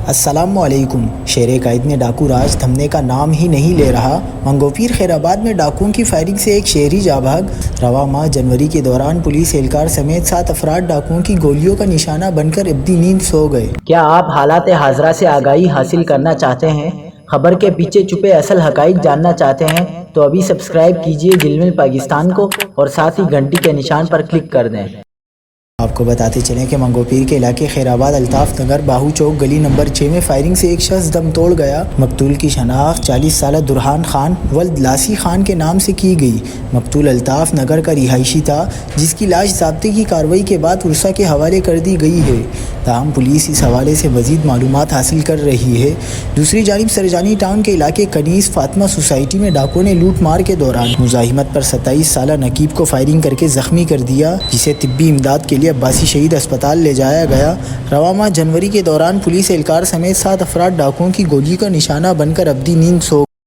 السلام علیکم۔ شیر قائد نے ڈاکو راج تھمنے کا نام ہی نہیں لے رہا۔ منگوپیر خیر آباد میں ڈاکوؤں کی فائرنگ سے ایک شہری جاں بحق۔ رواں ماہ جنوری کے دوران پولیس اہلکار سمیت 7 افراد ڈاکوؤں کی گولیوں کا نشانہ بن کر ابدی نیند سو گئے۔ کیا آپ حالات حاضرہ سے آگاہی حاصل کرنا چاہتے ہیں؟ خبر کے پیچھے چھپے اصل حقائق جاننا چاہتے ہیں تو ابھی سبسکرائب کیجئے جلمل پاکستان کو اور ساتھ ہی گھنٹی کے نشان پر کلک کر دیں۔ آپ کو بتاتے چلیں کہ منگوپیر کے علاقے خیر آباد الطاف نگر باہو چوک گلی نمبر 6 میں فائرنگ سے ایک شخص دم توڑ گیا۔ مقتول کی شناخت 40 سالہ درحان خان ولد لاسی خان کے نام سے کی گئی۔ مقتول الطاف نگر کا رہائشی تھا جس کی لاش ضابطے کی کارروائی کے بعد ورثاء کے حوالے کر دی گئی ہے۔ تاہم پولیس اس حوالے سے مزید معلومات حاصل کر رہی ہے۔ دوسری جانب سرجانی ٹاؤن کے علاقے کنیز فاطمہ سوسائٹی میں ڈاکوؤں نے لوٹ مار کے دوران مزاحمت پر 27 سالہ نقیب کو فائرنگ کر کے زخمی کر دیا، جسے طبی امداد کے لیے عباسی شہید اسپتال لے جایا گیا۔ رواں ماہ جنوری کے دوران پولیس اہلکار سمیت 7 افراد ڈاکوؤں کی گولی کا نشانہ بن کر ابدی نیند سو